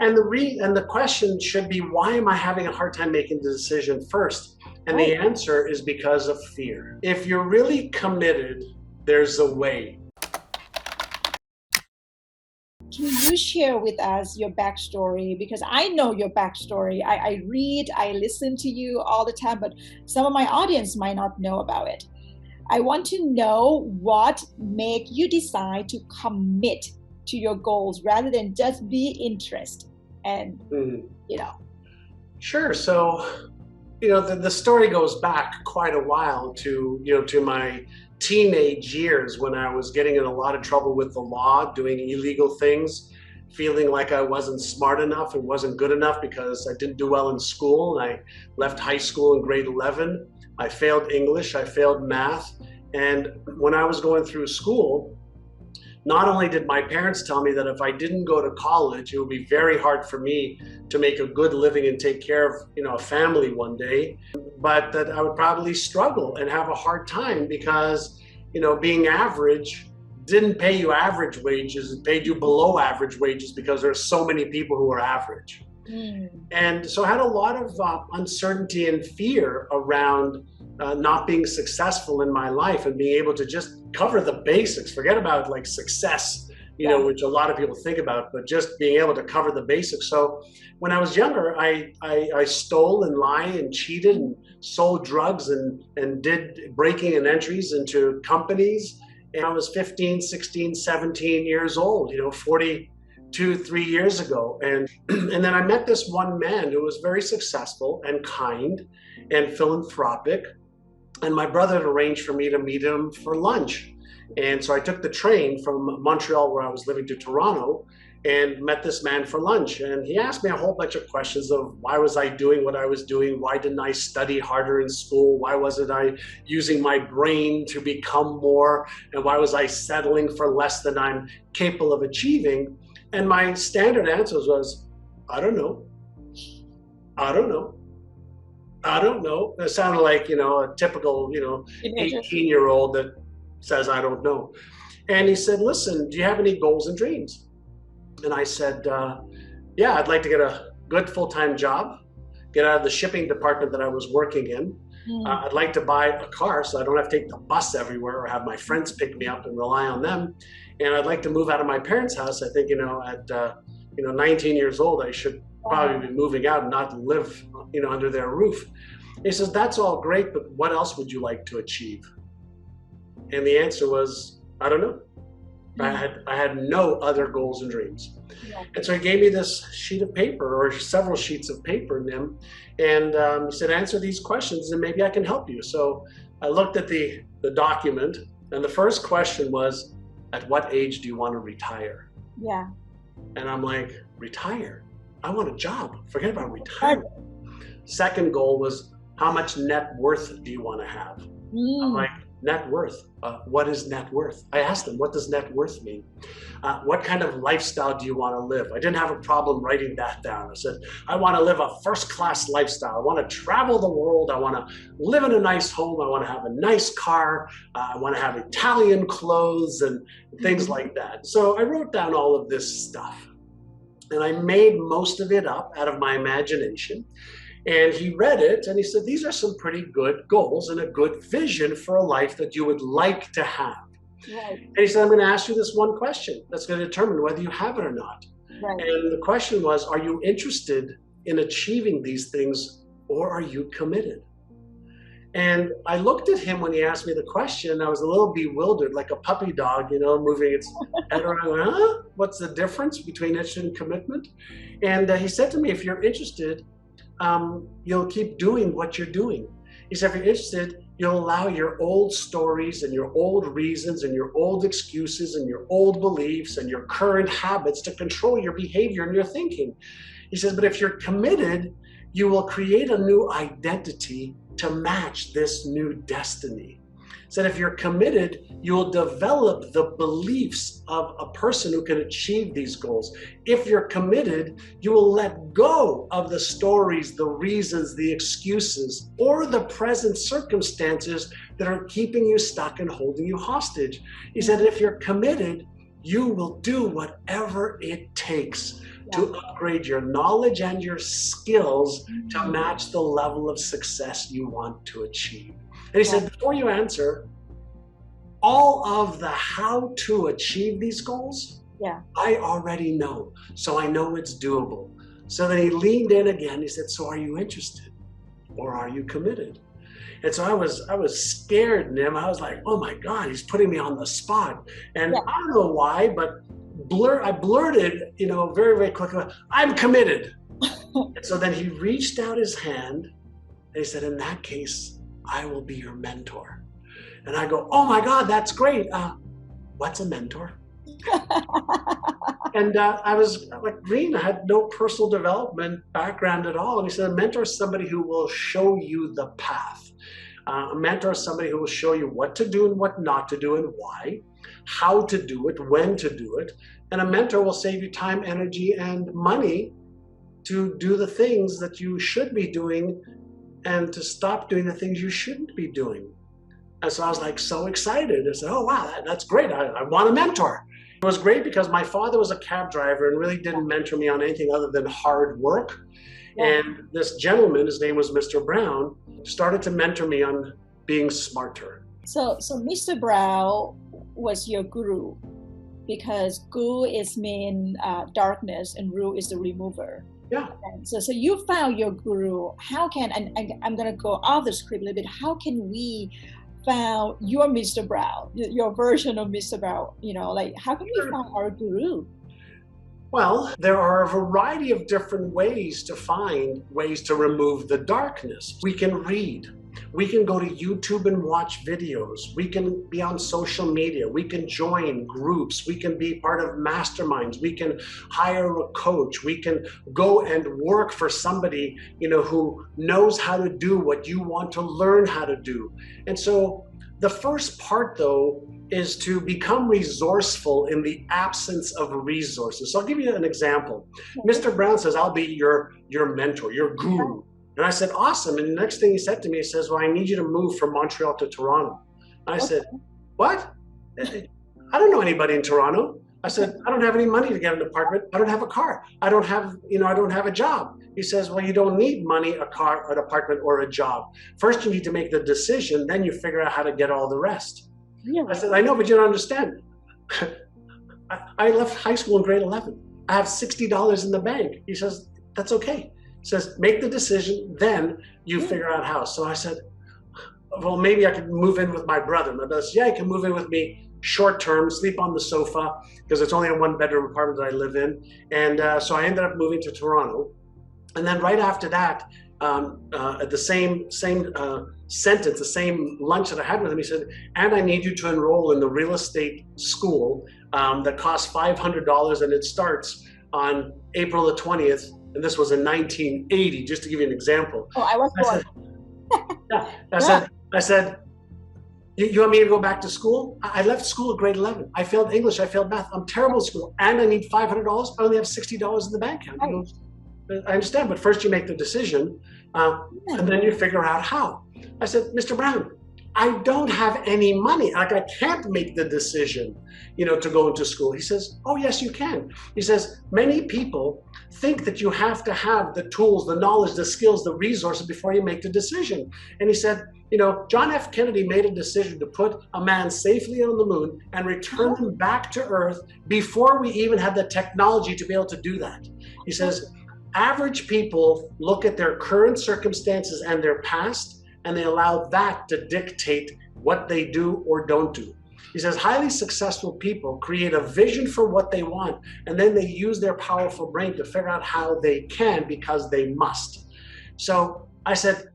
And the question should be, why am I having a hard time making the decision first? And the Right. answer is because of fear. If you're really committed, there's a way. Can you share with us your backstory? Because I know your backstory. I read, I listen to you all the time, but some of my audience might not know about it. I want to know what make you decide to commit to your goals rather than just be interested. And, Mhm. you know, Sure. So, the story goes back quite a while to, to my teenage years when I was getting in a lot of trouble with the law, doing illegal things, feeling like I wasn't smart enough and wasn't good enough because I didn't do well in school. And I left high school in grade 11. I failed English, I failed math. And when I was going through school, not only did my parents tell me that if I didn't go to college, it would be very hard for me to make a good living and take care of, a family one day, but that I would probably struggle and have a hard time because, being average didn't pay you average wages, it paid you below average wages because there are so many people who are average. mm, And so I had a lot of uncertainty and fear around not being successful in my life and being able to just cover the basics. Forget about like success, yeah, which a lot of people think about, but just being able to cover the basics. So when I was younger, I stole and lied and cheated and sold drugs and did breaking and entries into companies. And I was 15, 16, 17 years old, 3 years ago. And then I met this one man who was very successful and kind and philanthropic. And my brother had arranged for me to meet him for lunch. And so I took the train from Montreal, where I was living, to Toronto and met this man for lunch. And he asked me a whole bunch of questions of why was I doing what I was doing? Why didn't I study harder in school? Why wasn't I using my brain to become more? And why was I settling for less than I'm capable of achieving? And my standard answers was, I don't know. I don't know. I don't know. It sounded like, a typical, teenager. 18-year-old that says, I don't know. And he said, listen, do you have any goals and dreams? And I said, yeah, I'd like to get a good full-time job, get out of the shipping department that I was working in. Mm, I'd like to buy a car so I don't have to take the bus everywhere or have my friends pick me up and rely on them. And I'd like to move out of my parents' house. I think, at 19 years old, I should wow. probably be moving out and not live, under their roof. He says, that's all great, but what else would you like to achieve? And the answer was, I don't know. Mm, I had no other goals and dreams. yeah. And so he gave me this sheet of paper, or several sheets of paper, Nim, and he said, answer these questions and maybe I can help you. So I looked at the document, and the first question was, at what age do you want to retire? Yeah. And I'm like, retire? I want a job. Forget about Right. retirement. Second goal was, how much net worth do you want to have? I'm Mm, like, net worth? What is net worth? I asked him, what does net worth mean? What kind of lifestyle do you want to live? I didn't have a problem writing that down. I said, I want to live a first-class lifestyle. I want to travel the world. I want to live in a nice home. I want to have a nice car. I want to have Italian clothes and things mm, like that. So I wrote down all of this stuff. And I made most of it up out of my imagination. And he read it and he said, these are some pretty good goals and a good vision for a life that you would like to have. right. And he said, I'm going to ask you this one question that's going to determine whether you have it or not. Right. And the question was, are you interested in achieving these things, or are you committed? And I looked at him when he asked me the question. I was a little bewildered, like a puppy dog, moving its head around. I went, huh? What's the difference between interest and commitment? And he said to me, if you're interested, you'll keep doing what you're doing. He said, if you're interested, you'll allow your old stories and your old reasons and your old excuses and your old beliefs and your current habits to control your behavior and your thinking. He says, but if you're committed, you will create a new identity to match this new destiny. He said, if you're committed, you will develop the beliefs of a person who can achieve these goals. If you're committed, you will let go of the stories, the reasons, the excuses, or the present circumstances that are keeping you stuck and holding you hostage. He said, if you're committed, you will do whatever it takes to upgrade your knowledge and your skills to Mm. match the level of success you want to achieve. And he said, before you answer, all of the how to achieve these goals, I already know. So I know it's doable. So then he leaned in again. He said, so are you interested or are you committed? And so I was scared, Nim. I was like, oh my God, he's putting me on the spot. And I don't know why, but I blurted, very, very quickly, I'm committed. And so then he reached out his hand and he said, in that case, I will be your mentor. And I go, oh my God, that's great. What's a mentor? And I was like, Green, I had no personal development background at all. And he said, a mentor is somebody who will show you the path. A mentor is somebody who will show you what to do and what not to do and why, how to do it, when to do it. And a mentor will save you time, energy, and money to do the things that you should be doing and to stop doing the things you shouldn't be doing. And so I was like so excited. I said, oh, wow, that's great. I want a mentor. It was great because my father was a cab driver and really didn't mentor me on anything other than hard work. And this gentleman, his name was Mr. Brown, started to mentor me on being smarter. So Mr. Brown was your guru because gu is mean darkness and ru is the remover. Yeah. And so you found your guru. How can, and I'm going to go off the script a little bit, how can we found your Mr. Brown, your version of Mr. Brown, how can we find our guru? Well, there are a variety of different ways to find ways to remove the darkness. We can read. We can go to YouTube and watch videos. We can be on social media. We can join groups. We can be part of masterminds. We can hire a coach. We can go and work for somebody, who knows how to do what you want to learn how to do. And so the first part, though, is to become resourceful in the absence of resources. So I'll give you an example. Mr. Brown says, I'll be your mentor, your guru. And I said, awesome. And the next thing he said to me, he says, well, I need you to move from Montreal to Toronto. And I said, what? I don't know anybody in Toronto. I said, I don't have any money to get an apartment. I don't have a car. I don't have a job. He says, well, you don't need money, a car, an apartment, or a job. First, you need to make the decision. Then you figure out how to get all the rest. Yeah. I said, I know, but you don't understand. I left high school in grade 11. I have $60 in the bank. He says, that's okay. He says, make the decision, then you figure out how. So I said, well, maybe I could move in with my brother. My brother said, yeah, you can move in with me short term, sleep on the sofa, because it's only a one-bedroom apartment that I live in. And so I ended up moving to Toronto. And then right after that, at the same sentence, the same lunch that I had with him, he said, and I need you to enroll in the real estate school that costs $500 and it starts on April the 20th. And this was in 1980, just to give you an example. Oh, I was born. I said, you want me to go back to school? I left school at grade 11. I failed English, I failed math. I'm terrible at school. And I need $500. I only have $60 in the bank account. Right. I understand, but first you make the decision and then you figure out how. I said, Mr. Brown, I don't have any money. Like, I can't make the decision, to go into school. He says, oh, yes, you can. He says, many people think that you have to have the tools, the knowledge, the skills, the resources before you make the decision. And he said, John F. Kennedy made a decision to put a man safely on the moon and return him back to Earth before we even had the technology to be able to do that. He says, average people look at their current circumstances and their past, and they allow that to dictate what they do or don't do. He says highly successful people create a vision for what they want, and then they use their powerful brain to figure out how they can because they must. So I said,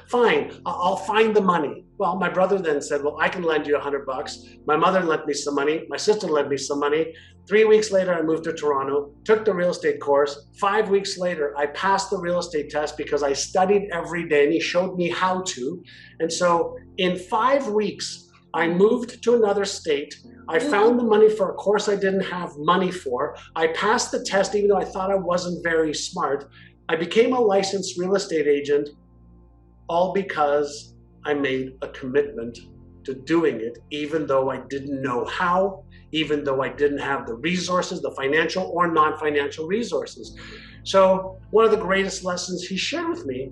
fine, I'll find the money. Well, my brother then said, well, I can lend you $100. My mother lent me some money. My sister lent me some money. 3 weeks later, I moved to Toronto, took the real estate course. 5 weeks later, I passed the real estate test because I studied every day and he showed me how to. And so in 5 weeks, I moved to another state. I found the money for a course I didn't have money for. I passed the test even though I thought I wasn't very smart. I became a licensed real estate agent, all because I made a commitment to doing it, even though I didn't know how, even though I didn't have the resources, the financial or non-financial resources. So one of the greatest lessons he shared with me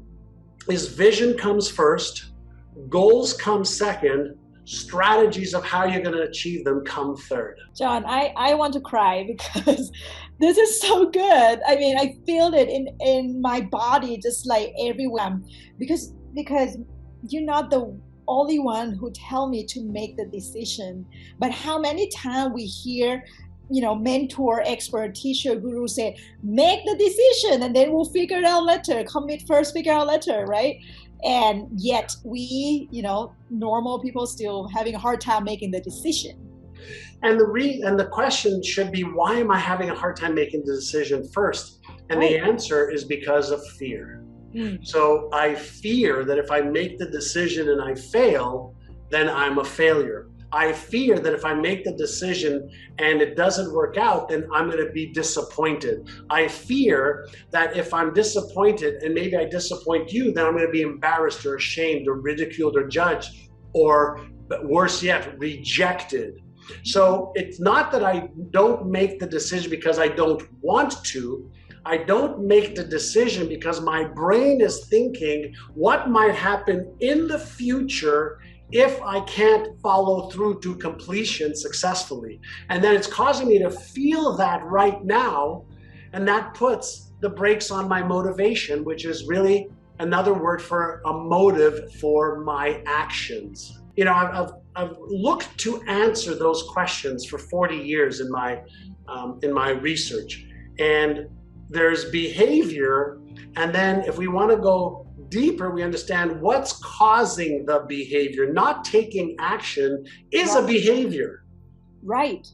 is vision comes first, goals come second, strategies of how you're going to achieve them come third. John, I want to cry because this is so good. I mean, I feel it in my body, just like everywhere. Because you're not the only one who tell me to make the decision. But how many times we hear, mentor, expert, teacher, guru say, make the decision and then we'll figure it out later. Commit first, figure out later, right? And yet we, normal people still having a hard time making the decision. And the question should be, why am I having a hard time making the decision first? And Right. the answer is because of fear. So I fear that if I make the decision and I fail, then I'm a failure. I fear that if I make the decision and it doesn't work out, then I'm going to be disappointed. I fear that if I'm disappointed and maybe I disappoint you, then I'm going to be embarrassed or ashamed or ridiculed or judged, or worse yet, rejected. So it's not that I don't make the decision because I don't want to. I don't make the decision because my brain is thinking what might happen in the future if I can't follow through to completion successfully. And then it's causing me to feel that right now, and that puts the brakes on my motivation, which is really another word for a motive for my actions. I've looked to answer those questions for 40 years in my research, and there's behavior, and then if we want to go deeper, we understand what's causing the behavior. Not taking action is a behavior. Right.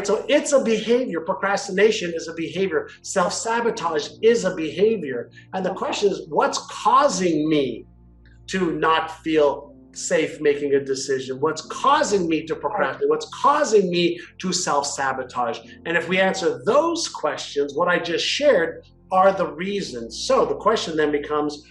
So it's a behavior. Procrastination is a behavior. Self-sabotage is a behavior. And the question is, what's causing me to not feel safe making a decision? What's causing me to procrastinate? What's causing me to self-sabotage? And if we answer those questions, what I just shared are the reasons. So the question then becomes,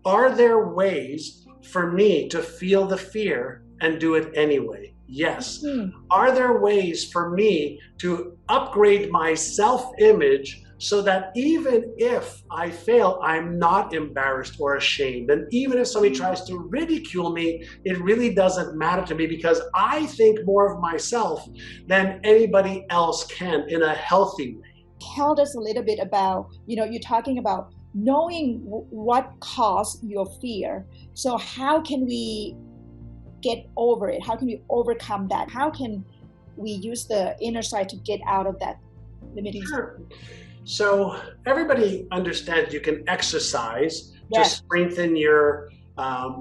are there ways for me to feel the fear and do it anyway? Yes. Are there ways for me to upgrade my self-image so that even if I fail, I'm not embarrassed or ashamed? And even if somebody tries to ridicule me, it really doesn't matter to me because I think more of myself than anybody else can in a healthy way. Tell us a little bit about, you're talking about knowing what caused your fear. So how can we get over it? How can we overcome that? How can we use the inner side to get out of that limiting? Sure. So everybody understands you can exercise to strengthen your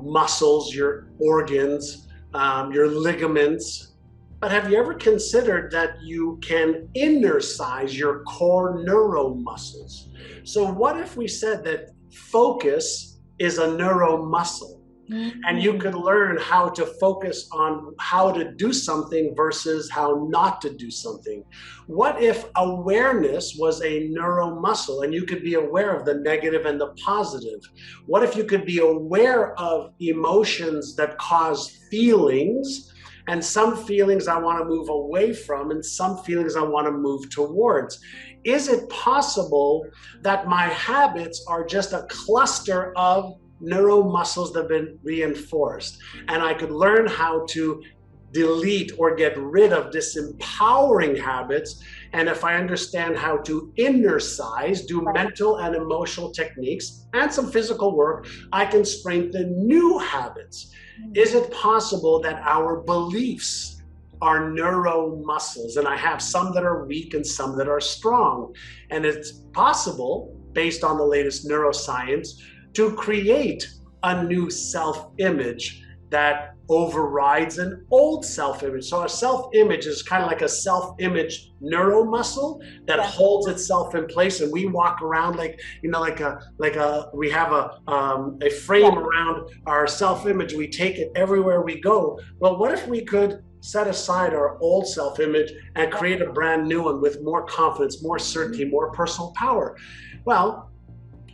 muscles, your organs, your ligaments. But have you ever considered that you can innercise your core neuromuscles? So what if we said that focus is a neuromuscle? And you could learn how to focus on how to do something versus how not to do something. What if awareness was a neuromuscle and you could be aware of the negative and the positive? What if you could be aware of emotions that cause feelings, and some feelings I want to move away from and some feelings I want to move towards? Is it possible that my habits are just a cluster of neuromuscles that have been reinforced, and I could learn how to delete or get rid of disempowering habits? And if I understand how to innercise, do mental and emotional techniques and some physical work, I can strengthen new habits. Is it possible that our beliefs are neuromuscles, and I have some that are weak and some that are strong? And it's possible, based on the latest neuroscience, to create a new self-image that overrides an old self-image. So a self-image is kind of like a self-image neuromuscle that holds itself in place, and we walk around like we have a frame around our self-image. We take it everywhere we go. Well, what if we could set aside our old self-image and create a brand new one with more confidence, more certainty, more personal power? Well,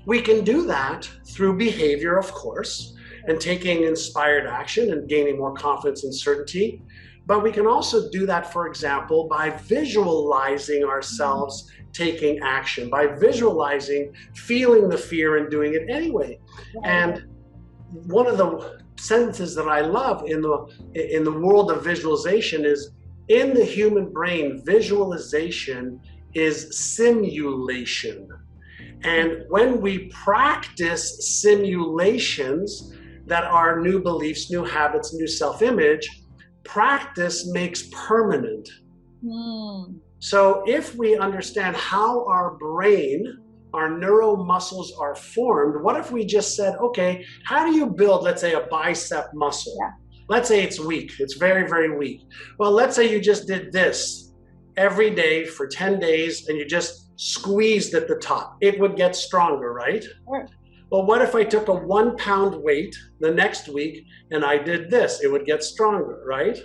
we can do that through behavior, of course, and taking inspired action and gaining more confidence and certainty. But we can also do that, for example, by visualizing ourselves taking action, by visualizing feeling the fear and doing it anyway. And one of the sentences that I love in the world of visualization is, in the human brain, visualization is simulation. And when we practice simulations that are new beliefs, new habits, new self-image, practice makes permanent. So if we understand how our brain, our neuromuscles are formed, what if we just said, okay, how do you build, let's say, a bicep muscle? Let's say it's weak. It's very, very weak. Well, let's say you just did this every day for 10 days and you just squeezed at the top. It would get stronger, right? Well, what if I took a 1 pound weight the next week and I did this? It would get stronger, right?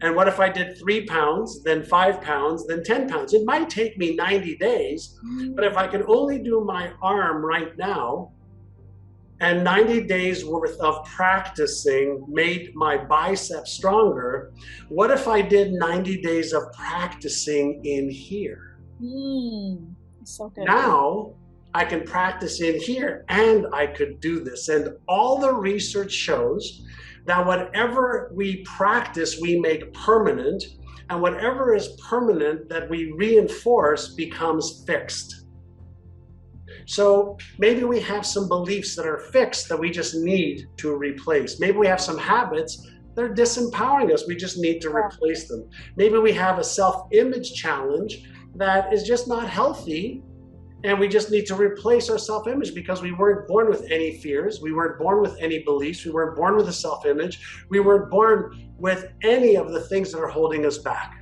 And what if I did 3 pounds, then 5 pounds, then 10 pounds? It might take me 90 days, but if I can only do my arm right now, and 90 days worth of practicing made my bicep stronger, what if I did 90 days of practicing in here? So good. Now, I can practice in here and I could do this. And all the research shows that whatever we practice, we make permanent, and whatever is permanent that we reinforce becomes fixed. So maybe we have some beliefs that are fixed that we just need to replace. Maybe we have some habits that are disempowering us. We just need to replace them. Maybe we have a self-image challenge that is just not healthy, and we just need to replace our self-image because we weren't born with any fears. We weren't born with any beliefs. We weren't born with a self-image. We weren't born with any of the things that are holding us back.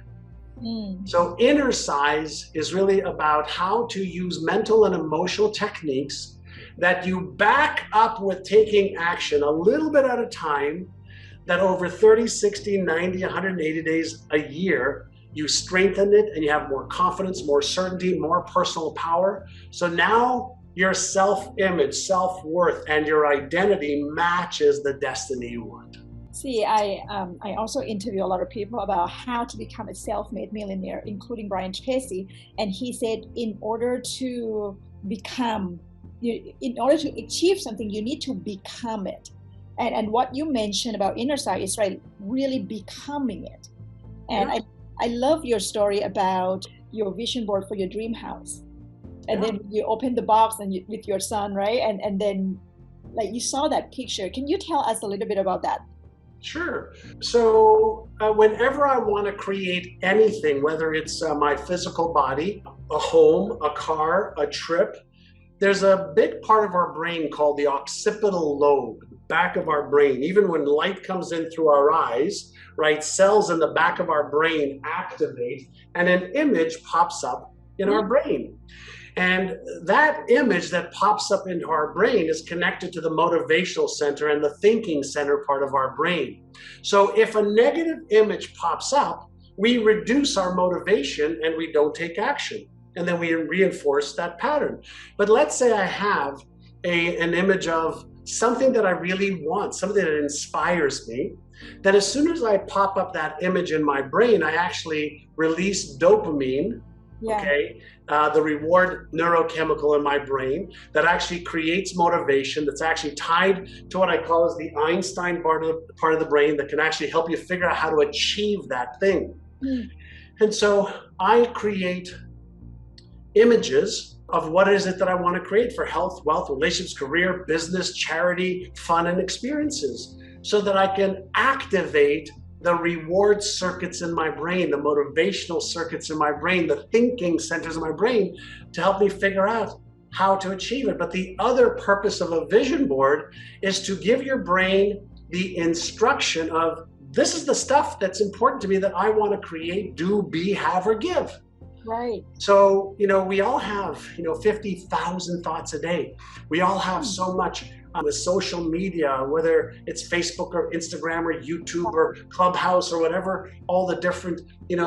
So inner size is really about how to use mental and emotional techniques that you back up with taking action a little bit at a time, that over 30, 60, 90, 180 days a year, you strengthen it and you have more confidence, more certainty, more personal power. So now your self-image, self-worth, and your identity matches the destiny you want. See, I also interview a lot of people about how to become a self-made millionaire, including Brian Tracy. And he said, in order to achieve something, you need to become it. And what you mentioned about inner side is right, really becoming it. And I love your story about your vision board for your dream house. And then you open the box and with your son, right? And then like you saw that picture. Can you tell us a little bit about that? Sure. So whenever I want to create anything, whether it's my physical body, a home, a car, a trip, there's a big part of our brain called the occipital lobe, back of our brain. Even when light comes in through our eyes, right, cells in the back of our brain activate and an image pops up in our brain. And that image that pops up into our brain is connected to the motivational center and the thinking center part of our brain. So if a negative image pops up, we reduce our motivation and we don't take action. And then we reinforce that pattern. But let's say I have an image of something that I really want, something that inspires me, then as soon as I pop up that image in my brain, I actually release dopamine, the reward neurochemical in my brain that actually creates motivation, that's actually tied to what I call as the Einstein part of the brain that can actually help you figure out how to achieve that thing. And so I create images of what is it that I want to create for health, wealth, relationships, career, business, charity, fun, and experiences, so that I can activate the reward circuits in my brain, the motivational circuits in my brain, the thinking centers in my brain to help me figure out how to achieve it. But the other purpose of a vision board is to give your brain the instruction of, this is the stuff that's important to me that I want to create, do, be, have, or give. Right. So, we all have, 50,000 thoughts a day. We all have so much with social media, whether it's Facebook or Instagram or YouTube or Clubhouse or whatever, all the different,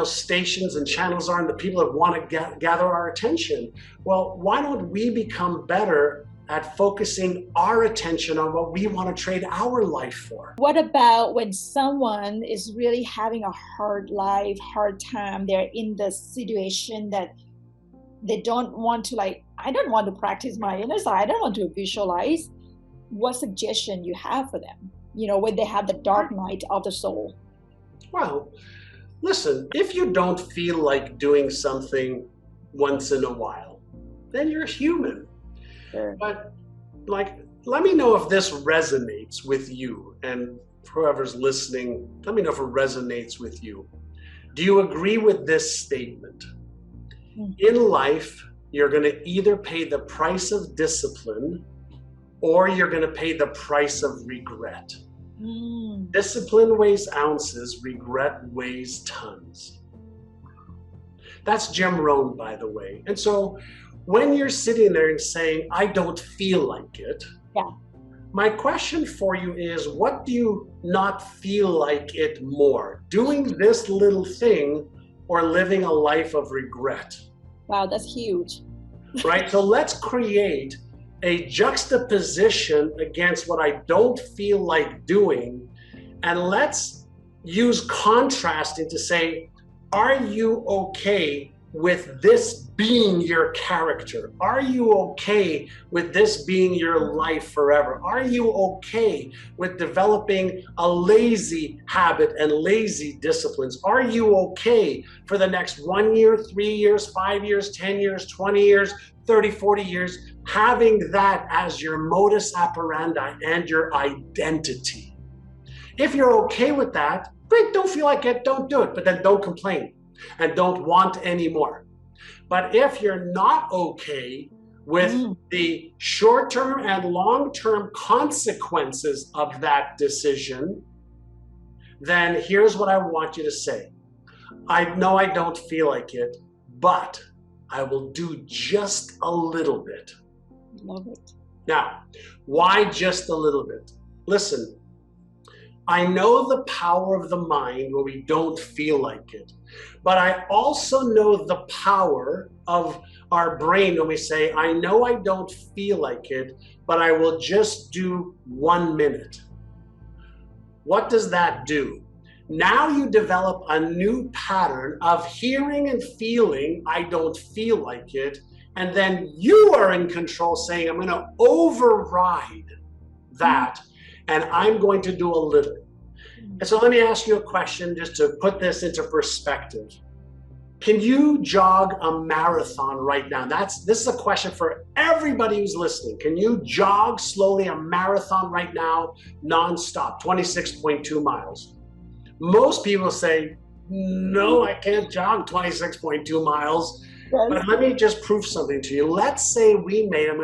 stations and channels are, and the people that want to gather our attention. Well, why don't we become better at focusing our attention on what we want to trade our life for. What about when someone is really having a hard life, hard time, they're in the situation that they don't want to, like, I don't want to practice my inner side, I don't want to visualize. What suggestion you have for them, when they have the dark night of the soul? Well, listen, if you don't feel like doing something once in a while, then you're human. Sure. But let me know if this resonates with you, and whoever's listening, let me know if it resonates with you. Do you agree with this statement? In life, you're going to either pay the price of discipline or you're going to pay the price of regret. Discipline weighs ounces, regret weighs tons. That's Jim Rohn, by the way. And so when you're sitting there and saying, I don't feel like it, my question for you is, what do you not feel like it more? Doing this little thing or living a life of regret? Wow, that's huge. Right? So let's create a juxtaposition against what I don't feel like doing, and let's use contrasting to say, are you okay with this being your character? Are you okay with this being your life forever? Are you okay with developing a lazy habit and lazy disciplines? Are you okay for the next 1 year, 3 years, 5 years, 10 years, 20 years, 30, 40 years, having that as your modus operandi and your identity? If you're okay with that, great, don't feel like it, don't do it, but then don't complain and don't want any more. But if you're not okay with the short-term and long-term consequences of that decision, then here's what I want you to say. I know I don't feel like it, but I will do just a little bit. Love it. Now, why just a little bit? Listen, I know the power of the mind when we don't feel like it, but I also know the power of our brain when we say, I know I don't feel like it, but I will just do 1 minute. What does that do? Now you develop a new pattern of hearing and feeling, I don't feel like it, and then you are in control saying, I'm going to override that, and I'm going to do a little. And so let me ask you a question just to put this into perspective. Can you jog a marathon right now? This is a question for everybody who's listening. Can you jog slowly a marathon right now, nonstop, 26.2 miles? Most people say, no, I can't jog 26.2 miles. But let me just prove something to you. Let's say we made, I'm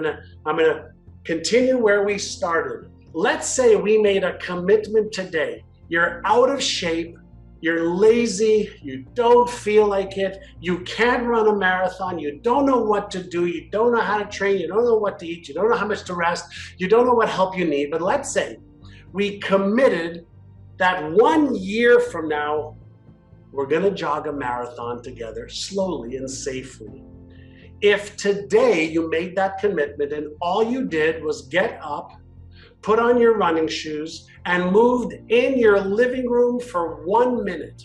gonna continue where we started. Let's say we made a commitment today. You're out of shape, you're lazy, you don't feel like it, you can't run a marathon, you don't know what to do, you don't know how to train, you don't know what to eat, you don't know how much to rest, you don't know what help you need. But let's say we committed that 1 year from now, we're gonna jog a marathon together, slowly and safely. If today you made that commitment and all you did was get up, put on your running shoes, and moved in your living room for 1 minute.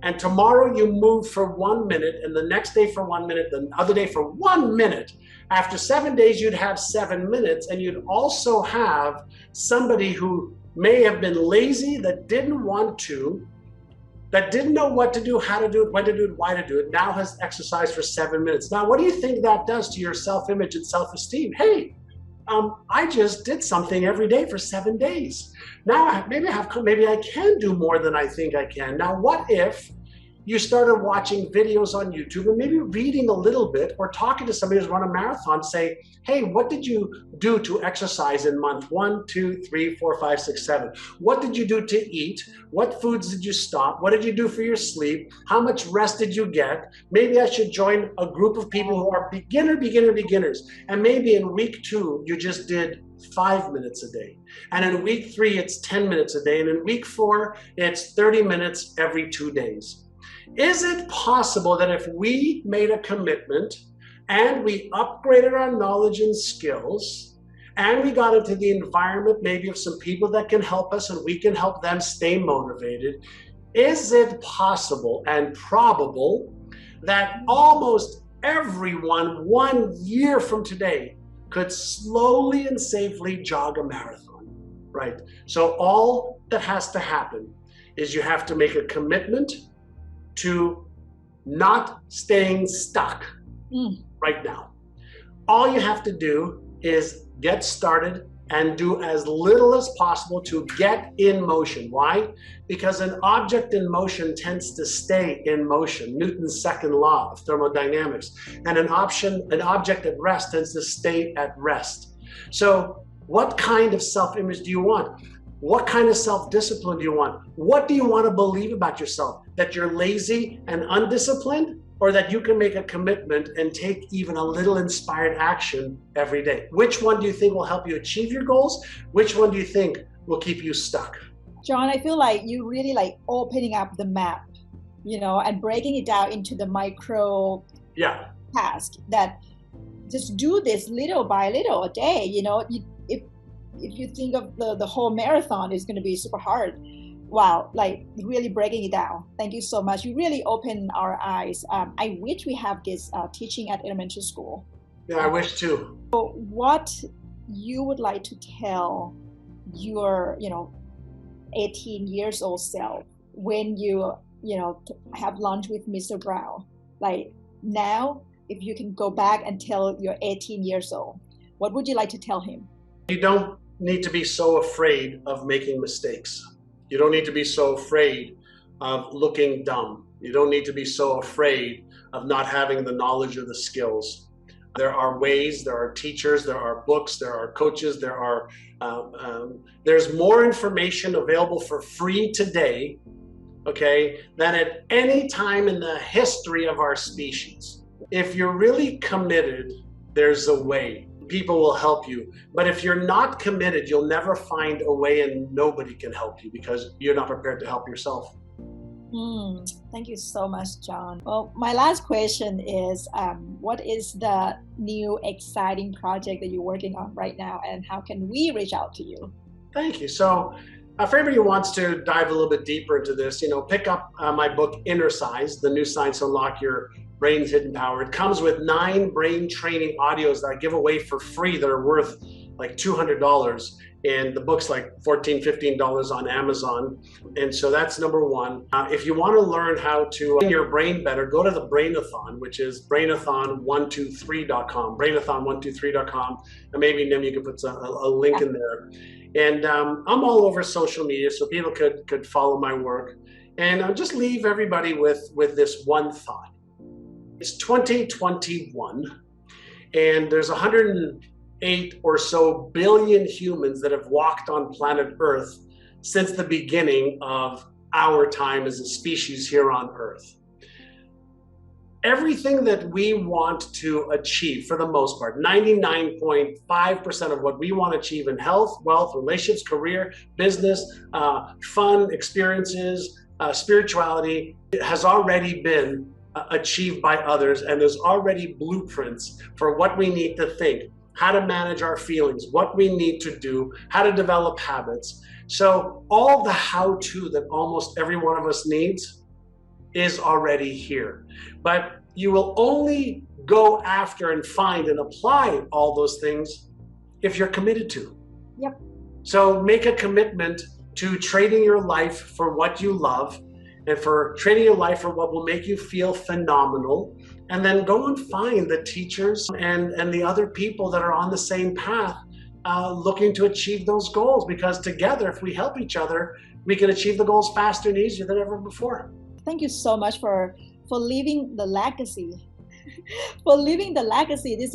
And tomorrow you move for 1 minute, and the next day for 1 minute, the other day for 1 minute. After 7 days, you'd have 7 minutes, and you'd also have somebody who may have been lazy, that didn't want to, that didn't know what to do, how to do it, when to do it, why to do it, now has exercised for 7 minutes. Now, what do you think that does to your self-image and self-esteem? Hey, I just did something every day for 7 days. Now maybe I can do more than I think I can. Now what if you started watching videos on YouTube and maybe reading a little bit or talking to somebody who's run a marathon, say, hey, what did you do to exercise in month 1, 2, 3, 4, 5, 6, 7? What did you do to eat? What foods did you stop? What did you do for your sleep? How much rest did you get? Maybe I should join a group of people who are beginners. And maybe in week 2, you just did 5 minutes a day. And in week 3, it's 10 minutes a day. And in week 4, it's 30 minutes every 2 days. Is it possible that if we made a commitment and we upgraded our knowledge and skills, and we got into the environment maybe of some people that can help us and we can help them stay motivated, is it possible and probable that almost everyone 1 year from today could slowly and safely jog a marathon, right? So all that has to happen is you have to make a commitment to not staying stuck right now. All you have to do is get started and do as little as possible to get in motion. Why? Because an object in motion tends to stay in motion. Newton's second law of thermodynamics. And an object at rest tends to stay at rest. So what kind of self-image do you want? What kind of self-discipline do you want? What do you want to believe about yourself? That you're lazy and undisciplined? Or that you can make a commitment and take even a little inspired action every day? Which one do you think will help you achieve your goals? Which one do you think will keep you stuck? John, I feel like you really like opening up the map, and breaking it down into the micro task that just do this little by little a day. If you think of the whole marathon is going to be super hard. Wow, like really breaking it down. Thank you so much. You really opened our eyes. I wish we have this teaching at elementary school. Yeah, I wish too. So what you would like to tell your, 18 years old self when you, have lunch with Mr. Brown? Like now, if you can go back and tell your 18 years old, what would you like to tell him? You don't need to be so afraid of making mistakes. You don't need to be so afraid of looking dumb. You don't need to be so afraid of not having the knowledge or the skills. There are ways, there are teachers, there are books, there are coaches, there's more information available for free today, okay, than at any time in the history of our species. If you're really committed, there's a way. People will help you. But if you're not committed, you'll never find a way, and nobody can help you because you're not prepared to help yourself. Thank you so much, John. Well, my last question is, what is the new exciting project that you're working on right now, and how can we reach out to you? Thank you. So for anybody who wants to dive a little bit deeper into this, pick up my book, Inner Size, The New Science to Unlock Your Brain's Hidden Power. It comes with 9 brain training audios that I give away for free that are worth like $200. And the book's like $14, $15 on Amazon. And so that's number one. If you want to learn how to train your brain better, go to the Brainathon, which is brainathon123.com, brainathon123.com. And maybe Nim, you can put a link in there. And I'm all over social media, so people could follow my work. And I'll just leave everybody with this one thought. It's 2021, and there's 108 or so billion humans that have walked on planet Earth since the beginning of our time as a species here on Earth. Everything that we want to achieve, for the most part, 99.5% of what we want to achieve in health, wealth, relationships, career, business, fun, experiences, spirituality, has already been achieved by others, and there's already blueprints for what we need to think, how to manage our feelings, what we need to do, how to develop habits. So all the how-to that almost every one of us needs is already here. But you will only go after and find and apply all those things if you're committed to. Yep. So make a commitment to trading your life for what you love, and for trading your life for what will make you feel phenomenal, and then go and find the teachers and the other people that are on the same path, looking to achieve those goals, because together, if we help each other, we can achieve the goals faster and easier than ever before. Thank you so much for leaving the legacy. For leaving the legacy. This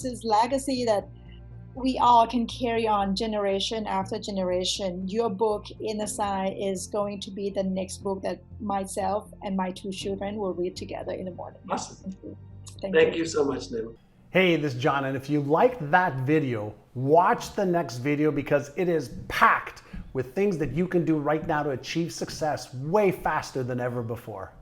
is legacy that we all can carry on generation after generation. Your book, Inner Size, is going to be the next book that myself and my 2 children will read together in the morning. Awesome. Thank you so much, Nim. Hey, this is John, and if you liked that video, watch the next video because it is packed with things that you can do right now to achieve success way faster than ever before.